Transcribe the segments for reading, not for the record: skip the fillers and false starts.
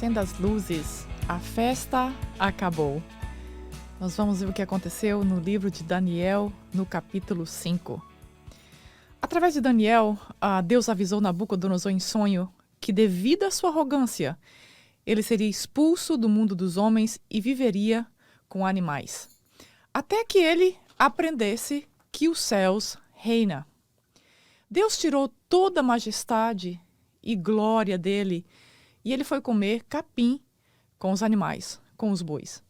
acenda as luzes, a festa acabou. Nós vamos ver o que aconteceu no livro de Daniel, no capítulo 5. Através de Daniel, Deus avisou Nabucodonosor em sonho que, devido à sua arrogância, ele seria expulso do mundo dos homens e viveria com animais, até que ele aprendesse que os céus reinam. Deus tirou toda a majestade e glória dele e ele foi comer capim com os animais, com os bois.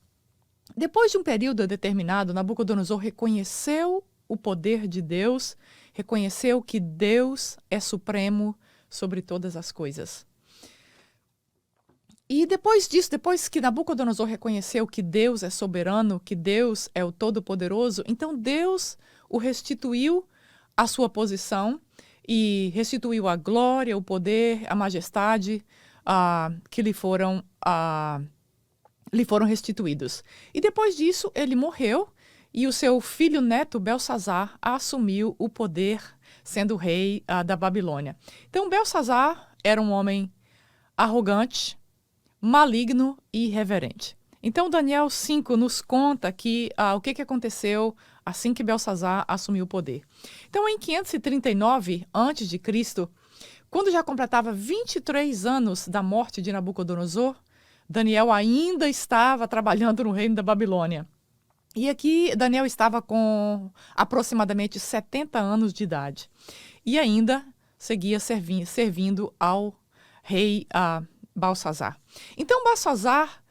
Depois de um período determinado, Nabucodonosor reconheceu o poder de Deus, reconheceu que Deus é supremo sobre todas as coisas. E depois disso, depois que Nabucodonosor reconheceu que Deus é soberano, que Deus é o Todo-Poderoso, então Deus o restituiu à sua posição e restituiu a glória, o poder, a majestade que lhe foram restituídos. E depois disso, ele morreu e o seu filho neto, Belsazar, assumiu o poder, sendo rei da Babilônia. Então, Belsazar era um homem arrogante, maligno e irreverente. Então, Daniel 5 nos conta o que aconteceu assim que Belsazar assumiu o poder. Então, em 539 a.C., quando já completava 23 anos da morte de Nabucodonosor, Daniel ainda estava trabalhando no reino da Babilônia. E aqui Daniel estava com aproximadamente 70 anos de idade. E ainda seguia servindo ao rei Belsazar. Então, Belsazar,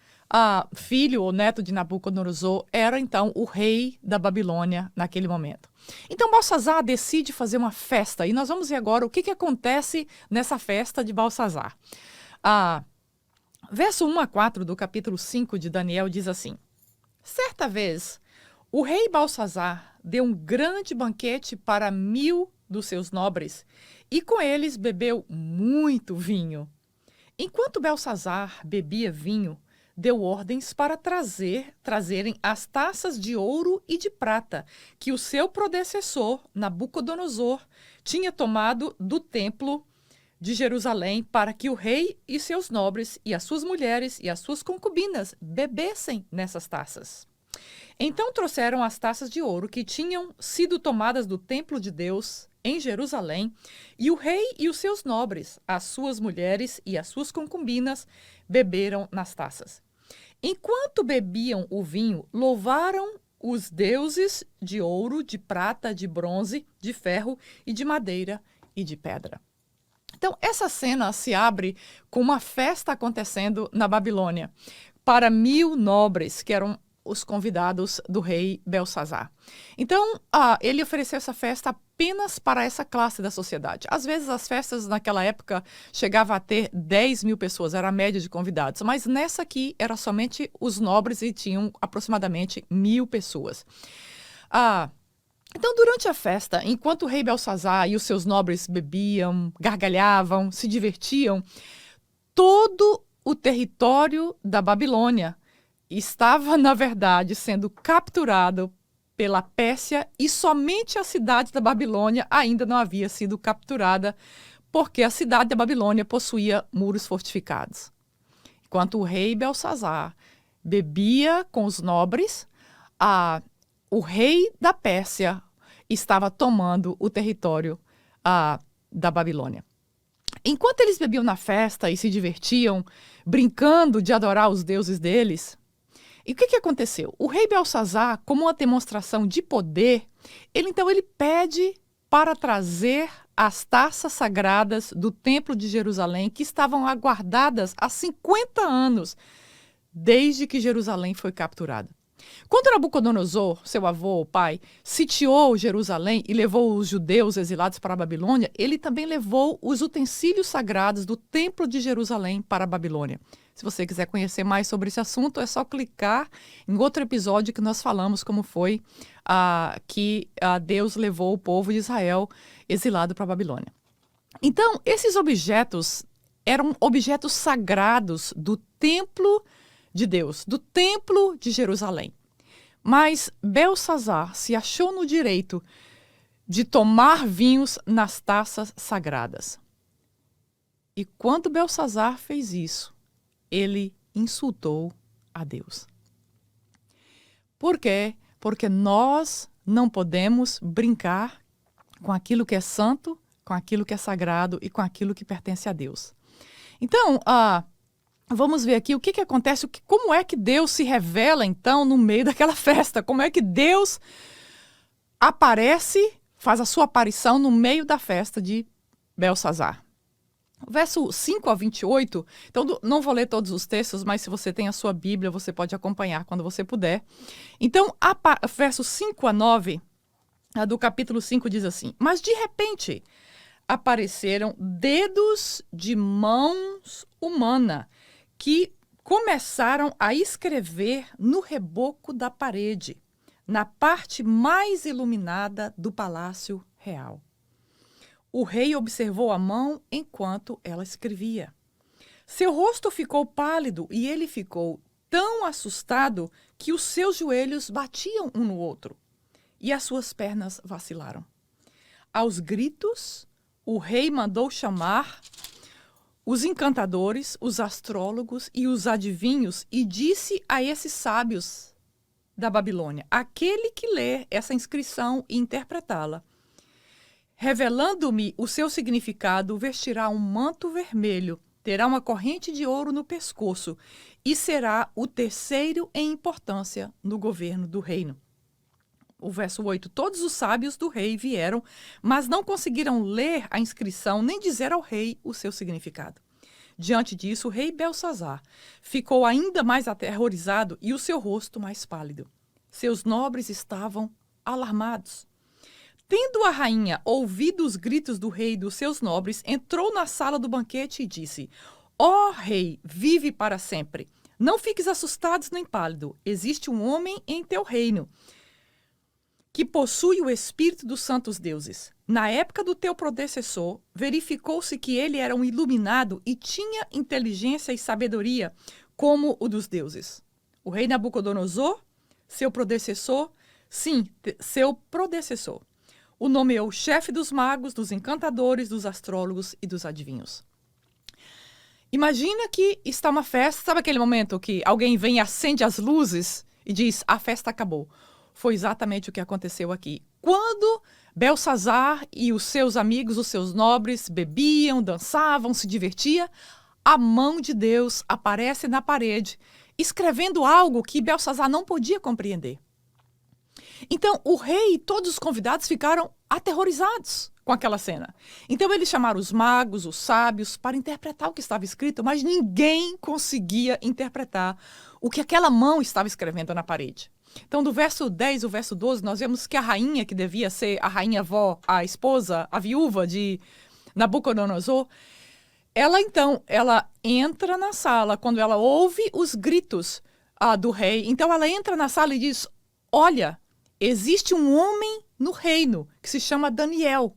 filho ou neto de Nabucodonosor, era então o rei da Babilônia naquele momento. Então, Belsazar decide fazer uma festa. E nós vamos ver agora o que acontece nessa festa de Belsazar. Verso 1 a 4 do capítulo 5 de Daniel diz assim: Certa vez, o rei Belsazar deu um grande banquete para 1000 dos seus nobres, e com eles bebeu muito vinho. Enquanto Belsazar bebia vinho, deu ordens para trazerem as taças de ouro e de prata que o seu predecessor, Nabucodonosor, tinha tomado do templo de Jerusalém, para que o rei e seus nobres e as suas mulheres e as suas concubinas bebessem nessas taças. Então trouxeram as taças de ouro que tinham sido tomadas do templo de Deus em Jerusalém, e o rei e os seus nobres, as suas mulheres e as suas concubinas beberam nas taças. Enquanto bebiam o vinho, louvaram os deuses de ouro, de prata, de bronze, de ferro e de madeira e de pedra. Então, essa cena se abre com uma festa acontecendo na Babilônia para 1000 nobres, que eram os convidados do rei Belsazar. Então, ele ofereceu essa festa apenas para essa classe da sociedade. Às vezes, as festas naquela época chegavam a ter 10.000 pessoas, era a média de convidados. Mas nessa aqui, era somente os nobres e tinham aproximadamente 1000 pessoas. Então, durante a festa, enquanto o rei Belsazar e os seus nobres bebiam, gargalhavam, se divertiam, todo o território da Babilônia estava, na verdade, sendo capturado pela Pérsia e somente a cidade da Babilônia ainda não havia sido capturada, porque a cidade da Babilônia possuía muros fortificados. Enquanto o rei Belsazar bebia com os nobres, o rei da Pérsia estava tomando o território da Babilônia. Enquanto eles bebiam na festa e se divertiam, brincando de adorar os deuses deles, e o que aconteceu? O rei Belsazar, como uma demonstração de poder, ele pede para trazer as taças sagradas do templo de Jerusalém, que estavam aguardadas há 50 anos, desde que Jerusalém foi capturada. Quando Nabucodonosor, seu avô, o pai, sitiou Jerusalém e levou os judeus exilados para a Babilônia, ele também levou os utensílios sagrados do templo de Jerusalém para a Babilônia. Se você quiser conhecer mais sobre esse assunto, é só clicar em outro episódio que nós falamos como foi que Deus levou o povo de Israel exilado para a Babilônia. Então, esses objetos eram objetos sagrados do templo de Deus, do templo de Jerusalém. Mas Belsazar se achou no direito de tomar vinhos nas taças sagradas. E quando Belsazar fez isso, ele insultou a Deus. Por quê? Porque nós não podemos brincar com aquilo que é santo, com aquilo que é sagrado e com aquilo que pertence a Deus. Então, vamos ver aqui o que acontece, como é que Deus se revela, então, no meio daquela festa. Como é que Deus aparece, faz a sua aparição no meio da festa de Belsazar. Verso 5 a 28, então não vou ler todos os textos, mas se você tem a sua Bíblia, você pode acompanhar quando você puder. Então, versos 5 a 9, do capítulo 5 diz assim: Mas de repente apareceram dedos de mãos humanas que começaram a escrever no reboco da parede, na parte mais iluminada do palácio real. O rei observou a mão enquanto ela escrevia. Seu rosto ficou pálido e ele ficou tão assustado que os seus joelhos batiam um no outro e as suas pernas vacilaram. Aos gritos, o rei mandou chamar os encantadores, os astrólogos e os adivinhos e disse a esses sábios da Babilônia: aquele que ler essa inscrição e interpretá-la, revelando-me o seu significado, vestirá um manto vermelho, terá uma corrente de ouro no pescoço e será o terceiro em importância no governo do reino. O verso 8, todos os sábios do rei vieram, mas não conseguiram ler a inscrição nem dizer ao rei o seu significado. Diante disso, o rei Belsazar ficou ainda mais aterrorizado e o seu rosto mais pálido. Seus nobres estavam alarmados. Tendo a rainha ouvido os gritos do rei e dos seus nobres, entrou na sala do banquete e disse: Ó rei, vive para sempre. Não fiques assustado nem pálido. Existe um homem em teu reino que possui o espírito dos santos deuses. Na época do teu predecessor, verificou-se que ele era um iluminado e tinha inteligência e sabedoria como o dos deuses. O rei Nabucodonosor, seu predecessor, o nomeou chefe dos magos, dos encantadores, dos astrólogos e dos adivinhos. Imagina que está uma festa, sabe aquele momento que alguém vem e acende as luzes e diz: a festa acabou. Foi exatamente o que aconteceu aqui. Quando Belsazar e os seus amigos, os seus nobres, bebiam, dançavam, se divertiam, a mão de Deus aparece na parede, escrevendo algo que Belsazar não podia compreender. Então, o rei e todos os convidados ficaram aterrorizados com aquela cena. Então, eles chamaram os magos, os sábios, para interpretar o que estava escrito, mas ninguém conseguia interpretar o que aquela mão estava escrevendo na parede. Então, do verso 10 ao verso 12, nós vemos que a rainha, que devia ser a rainha-avó, a esposa, a viúva de Nabucodonosor, ela entra na sala quando ela ouve os gritos do rei. Então, ela entra na sala e diz: olha, existe um homem no reino que se chama Daniel,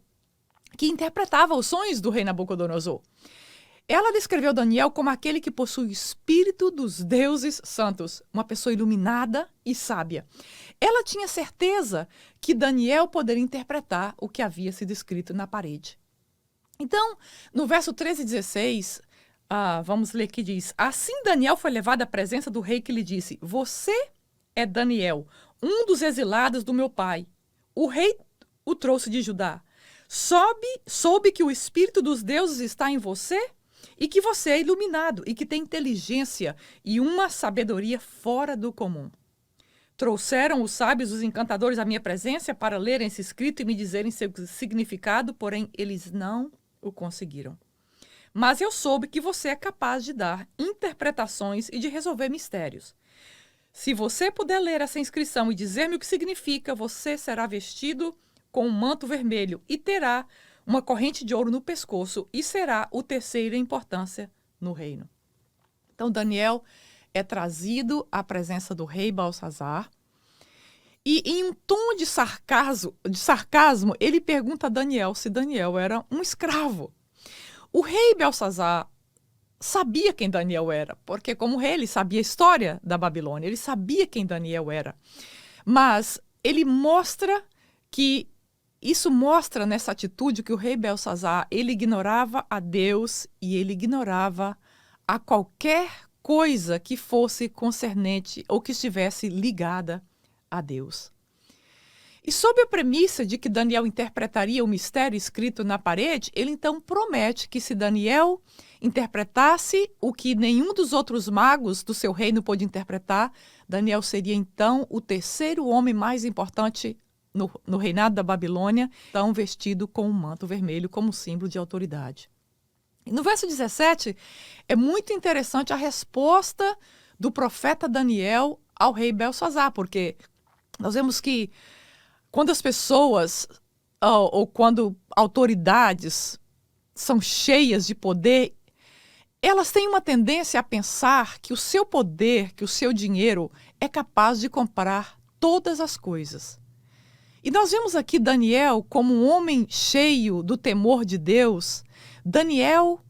que interpretava os sonhos do rei Nabucodonosor. Ela descreveu Daniel como aquele que possui o espírito dos deuses santos, uma pessoa iluminada e sábia. Ela tinha certeza que Daniel poderia interpretar o que havia sido escrito na parede. Então, no verso 13 e 16, vamos ler que diz: assim Daniel foi levado à presença do rei, que lhe disse: você é Daniel, um dos exilados do meu pai. O rei o trouxe de Judá. Soube que o espírito dos deuses está em você e que você é iluminado e que tem inteligência e uma sabedoria fora do comum. Trouxeram os sábios, os encantadores à minha presença para lerem esse escrito e me dizerem seu significado, porém eles não o conseguiram. Mas eu soube que você é capaz de dar interpretações e de resolver mistérios. Se você puder ler essa inscrição e dizer-me o que significa, você será vestido com um manto vermelho e terá uma corrente de ouro no pescoço e será o terceiro em importância no reino. Então, Daniel é trazido à presença do rei Belsazar e, em um tom de sarcasmo, ele pergunta a Daniel se Daniel era um escravo. O rei Belsazar sabia quem Daniel era, porque como rei ele sabia a história da Babilônia, ele sabia quem Daniel era. Mas isso mostra nessa atitude que o rei Belsazar, ele ignorava a Deus e ele ignorava a qualquer coisa que fosse concernente ou que estivesse ligada a Deus. E sob a premissa de que Daniel interpretaria o mistério escrito na parede, ele então promete que se Daniel interpretasse o que nenhum dos outros magos do seu reino pôde interpretar, Daniel seria então o terceiro homem mais importante no reinado da Babilônia, então vestido com um manto vermelho como símbolo de autoridade. E no verso 17, é muito interessante a resposta do profeta Daniel ao rei Belsazar, porque nós vemos que quando as pessoas ou quando autoridades são cheias de poder, elas têm uma tendência a pensar que o seu poder, que o seu dinheiro é capaz de comprar todas as coisas. E nós vemos aqui Daniel como um homem cheio do temor de Deus. Daniel,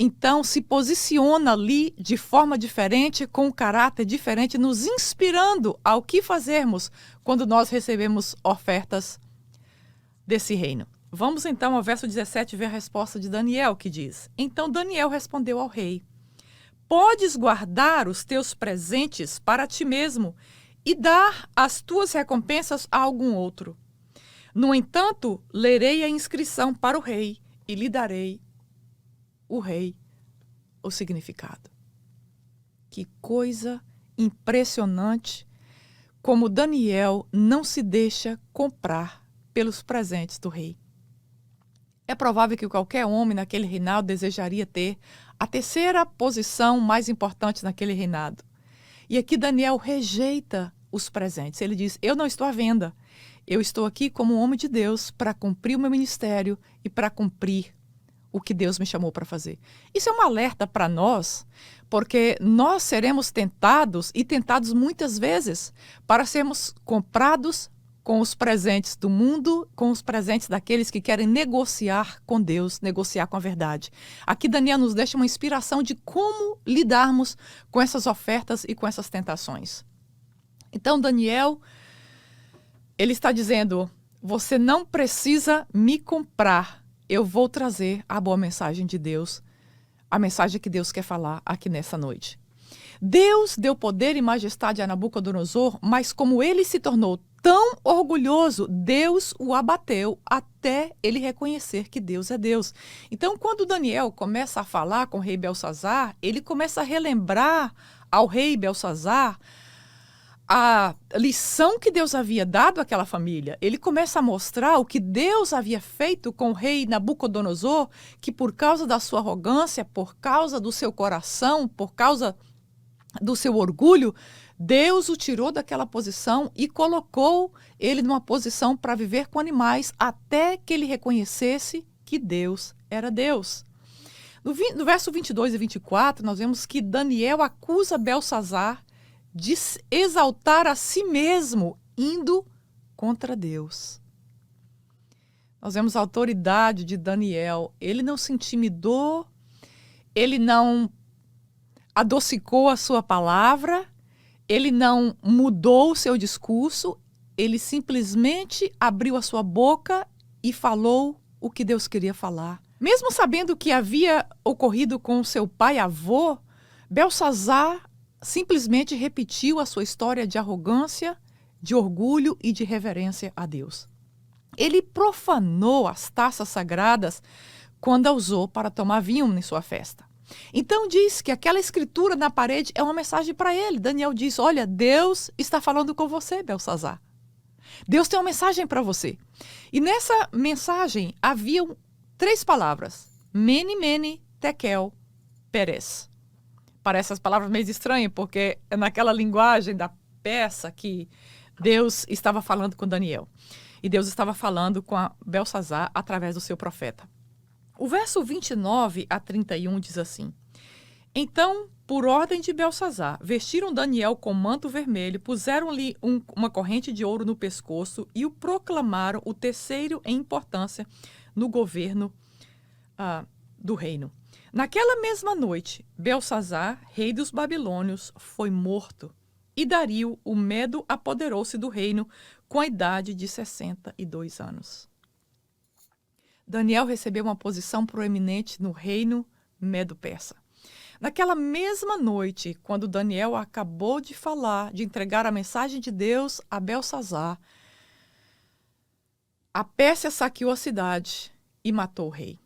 então, se posiciona ali de forma diferente, com um caráter diferente, nos inspirando ao que fazermos quando nós recebemos ofertas desse reino. Vamos então ao verso 17 ver a resposta de Daniel, que diz: Então Daniel respondeu ao rei: Podes guardar os teus presentes para ti mesmo e dar as tuas recompensas a algum outro. No entanto, lerei a inscrição para o rei e lhe darei o rei o significado. Que coisa impressionante como Daniel não se deixa comprar pelos presentes do rei. É provável que qualquer homem naquele reinado desejaria ter a terceira posição mais importante naquele reinado. E aqui Daniel rejeita os presentes. Ele diz: eu não estou à venda. Eu estou aqui como um homem de Deus para cumprir o meu ministério e para cumprir o que Deus me chamou para fazer. Isso é um alerta para nós, porque nós seremos tentados, e tentados muitas vezes, para sermos comprados com os presentes do mundo, com os presentes daqueles que querem negociar com Deus, negociar com a verdade. Aqui Daniel nos deixa uma inspiração de como lidarmos com essas ofertas e com essas tentações. Então Daniel, ele está dizendo: você não precisa me comprar. Eu vou trazer a boa mensagem de Deus, a mensagem que Deus quer falar aqui nessa noite. Deus deu poder e majestade a Nabucodonosor, mas como ele se tornou tão orgulhoso, Deus o abateu até ele reconhecer que Deus é Deus. Então, quando Daniel começa a falar com o rei Belsazar, ele começa a relembrar ao rei Belsazar a lição que Deus havia dado àquela família. Ele começa a mostrar o que Deus havia feito com o rei Nabucodonosor, que por causa da sua arrogância, por causa do seu coração, por causa do seu orgulho, Deus o tirou daquela posição e colocou ele numa posição para viver com animais até que ele reconhecesse que Deus era Deus. No verso 22 e 24, nós vemos que Daniel acusa Belsazar de exaltar a si mesmo, indo contra Deus. Nós vemos a autoridade de Daniel. Ele não se intimidou, ele não adocicou a sua palavra, ele não mudou o seu discurso, ele simplesmente abriu a sua boca e falou o que Deus queria falar. Mesmo sabendo o que havia ocorrido com seu pai-avô, Belsazar simplesmente repetiu a sua história de arrogância, de orgulho e de reverência a Deus. Ele profanou as taças sagradas quando a usou para tomar vinho em sua festa. Então diz que aquela escritura na parede é uma mensagem para ele. Daniel diz: olha, Deus está falando com você, Belsazar. Deus tem uma mensagem para você. E nessa mensagem haviam 3 palavras: Mene, Mene, Tekel, Peres. Parece as palavras meio estranhas, porque é naquela linguagem da peça que Deus estava falando com Daniel. E Deus estava falando com Belsazar através do seu profeta. O verso 29 a 31 diz assim: Então, por ordem de Belsazar, vestiram Daniel com manto vermelho, puseram-lhe uma corrente de ouro no pescoço e o proclamaram o terceiro em importância no governo do reino. Naquela mesma noite, Belsazar, rei dos babilônios, foi morto, e Dario, o Medo, apoderou-se do reino com a idade de 62 anos. Daniel recebeu uma posição proeminente no reino Medo-Persa. Naquela mesma noite, quando Daniel acabou de falar, de entregar a mensagem de Deus a Belsazar, a Pérsia saqueou a cidade e matou o rei.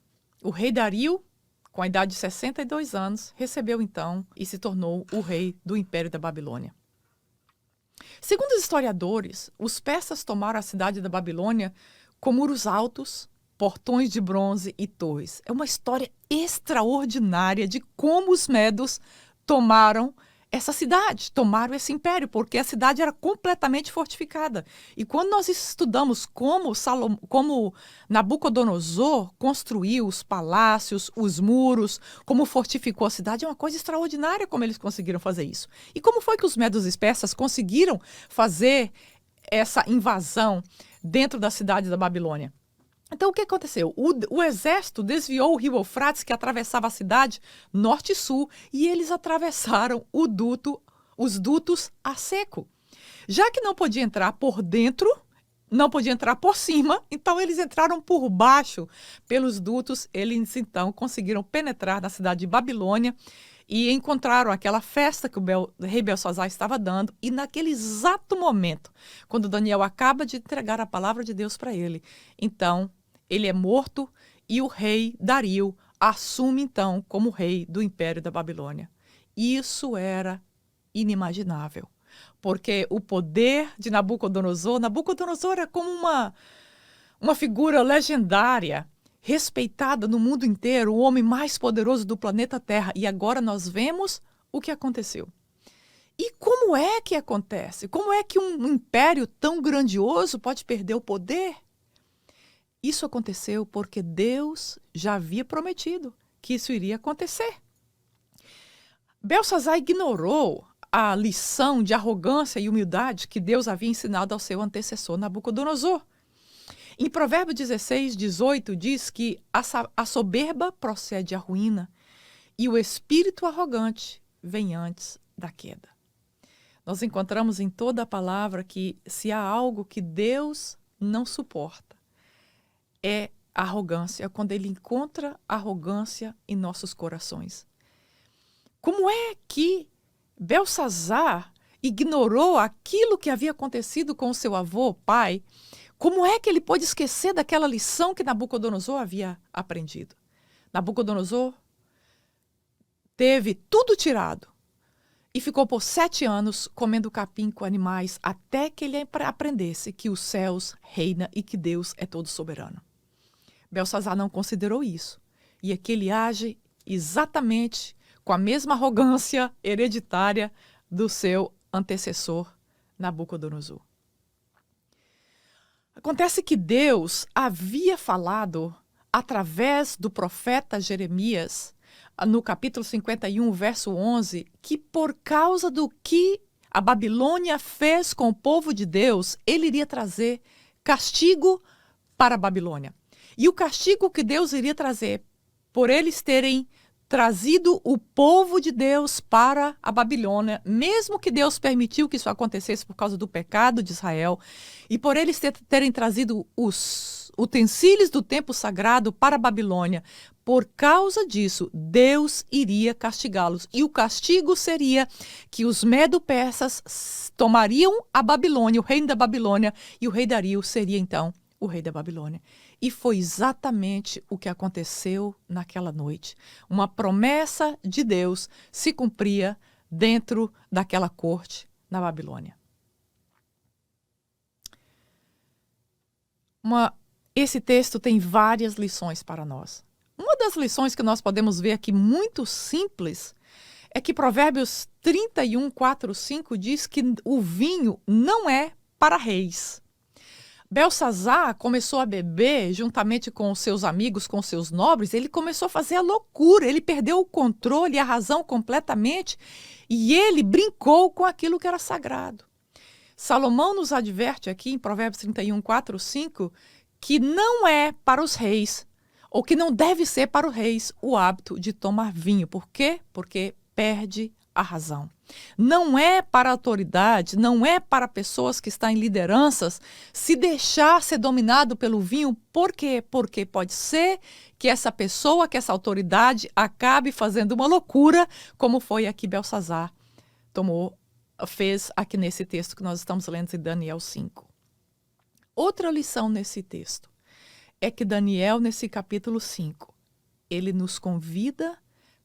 O rei Dario, com a idade de 62 anos, recebeu então e se tornou o rei do Império da Babilônia. Segundo os historiadores, os persas tomaram a cidade da Babilônia com muros altos, portões de bronze e torres. É uma história extraordinária de como os medos tomaram essa cidade, tomaram esse império, porque a cidade era completamente fortificada. E quando nós estudamos como Nabucodonosor construiu os palácios, os muros, como fortificou a cidade, é uma coisa extraordinária como eles conseguiram fazer isso. E como foi que os medos e persas conseguiram fazer essa invasão dentro da cidade da Babilônia? Então, o que aconteceu? O exército desviou o rio Eufrates, que atravessava a cidade norte e sul, e eles atravessaram os dutos a seco. Já que não podia entrar por dentro, não podia entrar por cima, então eles entraram por baixo pelos dutos. Eles, então, conseguiram penetrar na cidade de Babilônia e encontraram aquela festa que o rei Belsazar estava dando. E naquele exato momento, quando Daniel acaba de entregar a palavra de Deus para ele, então ele é morto e o rei Dario assume então como rei do Império da Babilônia. Isso era inimaginável, porque o poder de Nabucodonosor era como uma figura legendária, respeitada no mundo inteiro, o homem mais poderoso do planeta Terra. E agora nós vemos o que aconteceu. E como é que acontece? Como é que um império tão grandioso pode perder o poder? Isso aconteceu porque Deus já havia prometido que isso iria acontecer. Belsazar ignorou a lição de arrogância e humildade que Deus havia ensinado ao seu antecessor Nabucodonosor. Em Provérbios 16, 18, diz que a soberba procede à ruína e o espírito arrogante vem antes da queda. Nós encontramos em toda a palavra que se há algo que Deus não suporta, é a arrogância, quando ele encontra arrogância em nossos corações. Como é que Belsazar ignorou aquilo que havia acontecido com o seu avô, pai? Como é que ele pôde esquecer daquela lição que Nabucodonosor havia aprendido? Nabucodonosor teve tudo tirado e ficou por 7 anos comendo capim com animais até que ele aprendesse que os céus reinam e que Deus é todo soberano. Belsazar não considerou isso. E é que ele age exatamente com a mesma arrogância hereditária do seu antecessor, Nabucodonosor. Acontece que Deus havia falado através do profeta Jeremias, no capítulo 51, verso 11, que por causa do que a Babilônia fez com o povo de Deus, ele iria trazer castigo para a Babilônia. E o castigo que Deus iria trazer por eles terem trazido o povo de Deus para a Babilônia, mesmo que Deus permitiu que isso acontecesse por causa do pecado de Israel, e por eles terem trazido os utensílios do templo sagrado para a Babilônia, por causa disso, Deus iria castigá-los. E o castigo seria que os medo-persas tomariam a Babilônia, o reino da Babilônia, e o rei Dario seria então o rei da Babilônia. E foi exatamente o que aconteceu naquela noite. Uma promessa de Deus se cumpria dentro daquela corte na Babilônia. Esse texto tem várias lições para nós. Uma das lições que nós podemos ver aqui, muito simples, é que Provérbios 31, 4, 5 diz que o vinho não é para reis. Belsazar começou a beber juntamente com os seus amigos, com os seus nobres. Ele começou a fazer a loucura, ele perdeu o controle e a razão completamente e ele brincou com aquilo que era sagrado. Salomão nos adverte aqui em Provérbios 31, 4, 5, que não é para os reis, ou que não deve ser para os reis, o hábito de tomar vinho. Por quê? Porque perde a razão. Não é para a autoridade, não é para pessoas que estão em lideranças se deixar ser dominado pelo vinho. Por quê? Porque pode ser que essa pessoa, que essa autoridade acabe fazendo uma loucura, como foi aqui Belsazar fez aqui nesse texto que nós estamos lendo em Daniel 5. Outra lição nesse texto é que Daniel, nesse capítulo 5, ele nos convida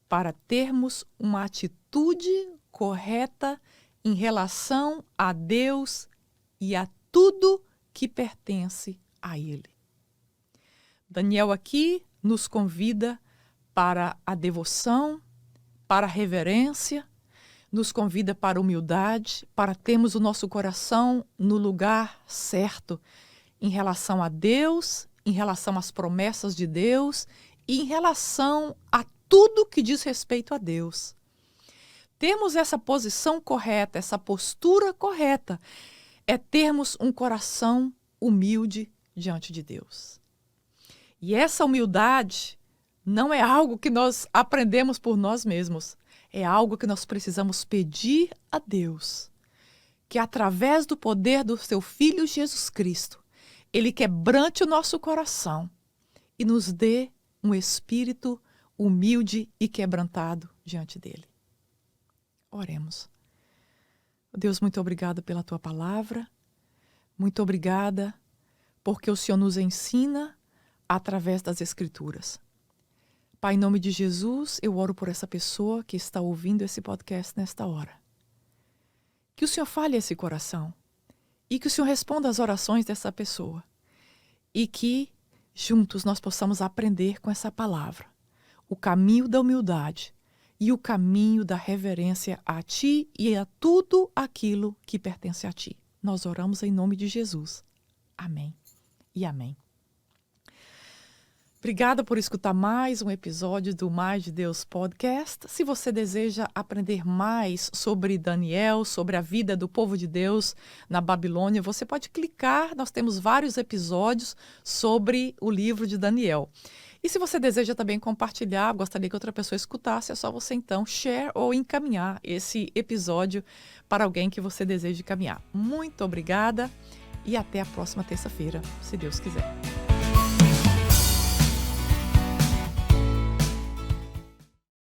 para termos uma atitude correta em relação a Deus e a tudo que pertence a Ele. Daniel aqui nos convida para a devoção, para a reverência, nos convida para a humildade, para termos o nosso coração no lugar certo em relação a Deus, em relação às promessas de Deus e em relação a tudo que diz respeito a Deus. Termos essa posição correta, essa postura correta, é termos um coração humilde diante de Deus. E essa humildade não é algo que nós aprendemos por nós mesmos, é algo que nós precisamos pedir a Deus, que através do poder do seu Filho Jesus Cristo, Ele quebrante o nosso coração e nos dê um espírito humilde e quebrantado diante dele. Oremos. Deus, muito obrigada pela tua palavra. Muito obrigada porque o Senhor nos ensina através das Escrituras. Pai, em nome de Jesus, eu oro por essa pessoa que está ouvindo esse podcast nesta hora. Que o Senhor fale esse coração e que o Senhor responda às orações dessa pessoa e que juntos nós possamos aprender com essa palavra o caminho da humildade e o caminho da reverência a Ti e a tudo aquilo que pertence a Ti. Nós oramos em nome de Jesus. Amém e amém. Obrigada por escutar mais um episódio do Mais de Deus Podcast. Se você deseja aprender mais sobre Daniel, sobre a vida do povo de Deus na Babilônia, você pode clicar. Nós temos vários episódios sobre o livro de Daniel. E se você deseja também compartilhar, gostaria que outra pessoa escutasse, é só você então share ou encaminhar esse episódio para alguém que você deseja encaminhar. Muito obrigada e até a próxima terça-feira, se Deus quiser.